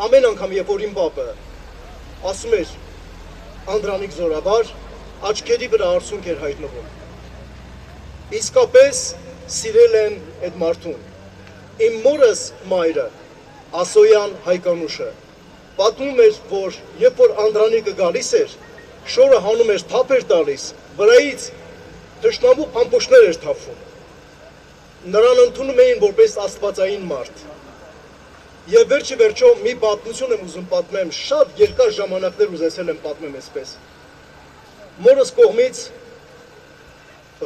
ամեն անգամ երբ որ իմ պապը ասում էր Անդրանիկ Զորաբար, աչքերի վրա արցունք էր հայտնվում։ Իսկապես սիրել են այդ մարդուն։ Իմ մորս մայրը, Ասոյան Հայկանուշը, պատմում էր, որ երբ որ Անդրանիկը գալիս էր, շորը հանում էր թափ էր տալիս, վրայից թշնամու ամբողջներ էր թափվում։ Նրան ընդունում էին որպես աստվածային մարդ։ Եվ վերջի վերջո մի պատմություն եմ ուզում պատմեմ, շատ երկար ժամանակներ ուզեցել եմ պատմեմ այսպես։ Մորս կողմից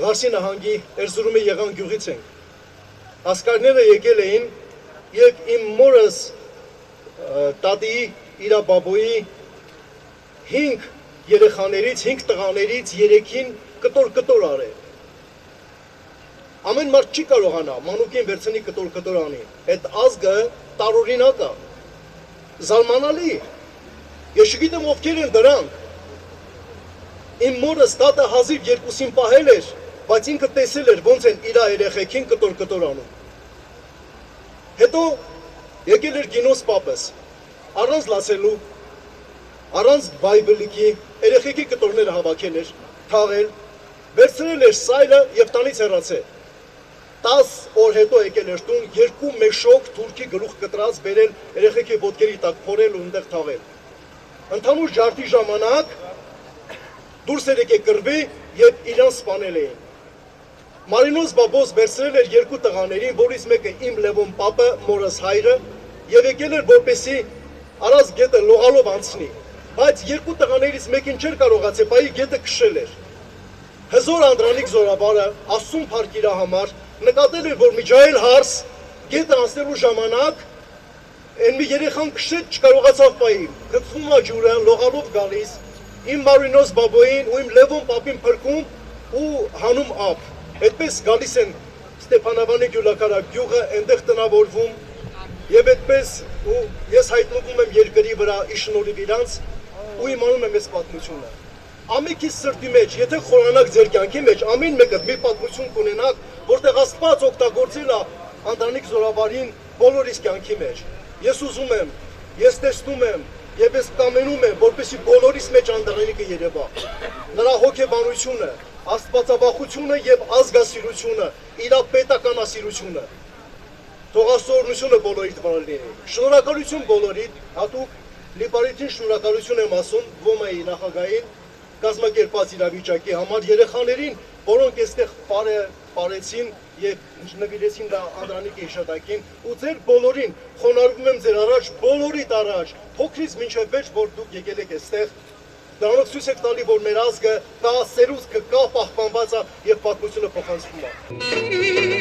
Ղարսի նահանգի Էրզրումի Եղան գյուղից ենք։ Ասկարները եկել էին եւ իմ մորս տատիի, իր բաբոյի 5 երեխաներից, 5 տղաներից 3-ին կտոր արել։ Ամեն մարդ չի կարողանա մանուկին վերցնի կտոր անի։ Այդ ազգը տարօրինակ է, զարմանալի։ Ես չգիտեմ ովքեր են դրանք։ Իմ մորս տատը 1200-ին պահել էր, բայց ինքը տեսել էր ոնց են իր երեխեքին կտոր անում։ Հետո եկել էր գինոս պապս, առանց լացելու, առանց բայբլիկի, երեխեքի կտորները հավաքել էր, թաղել, վերցրել էր սայլը եւ տանից հեռացել։ 10 օր հետո եկել էր տուն, 2 մեշոկ թուրքի գլուխ կտրած բերել երեխեքի ոտքերի տակ փորել ու այնտեղ թաղել։ Ընդհանուր ջարդի ժամանակ դուրս էր եկել կռվի եւ իրան սպանել էին։ Մարինոս բաբոս վերցրել էր 2 տղաներին, որից մեկը իմ Լևոն պապը, մորս հայրը, եւ եկել էր որպեսի առած գետը լողալով անցնի, բայց 2 տղաներից մեկին չէր կարողացել, բայց գետը քշել էր։ Հզոր Անդրանիկ Զորաբարը Աստծուն փառք իր համար նկատել էր, որ միջայել հարս գետը անցնելու ժամանակ այն մի երեխան քշեց չկարողացավ պայի, գծվում է ջուրը, լողալով գալիս, իմ Մարինոս բաբոյին ու իմ Լևոն պապին փրկում ու հանում ափ։ Այդպես գալիս են Ստեփանավանի գյուլակարակ գյուղը, այնտեղ տնավորվում եւ այդպես ու ես հայտնվում եմ երկրի վրա ի շնորհիվ իրանց ու իմանում եմ այս պատմությունը։ Ամենքից սրտի մեջ, եթե խորանաք ձեր կյանքի մեջ, ամեն մեկը մի պատմություն կունենաք, որտեղ Աստված օգտագործել է Անդրանիկ Զորաբարին բոլորիս կյանքի մեջ։ Ես ուզում եմ, ես տեսնում եմ եւ ես կամենում եմ, որպեսզի բոլորիս մեջ Անդրանիկը երևա։ Նրա հոգեբանությունը, աստվածաբախությունը եւ ազգասիրությունը, իր պետականասիրությունը։ Թող Աստծո օրհնությունը բոլորիդ վրա լինի։ Շնորհակալություն բոլորիդ, հատուկ Լիպարիտին շնորհակալություն եմ ասում ՈՄԱ-ի նախագահին կազմակերպած իրավիճակի համար, երեխաներին, որոնք այստեղ պարեցին եւ նվիրեցին Անդրանիկի հիշատակին ու ձեր բոլորին խոնարհվում եմ ձեր առաջ, բոլորիդ առաջ, փոքրից մինչեւ վերջ, որ դուք եկել եք այստեղ, դրանով ցույց եք տալի, որ մեր ազգը կա, սերուցքը կա, պահպանված է եւ պատմությունը փոխանցվում է։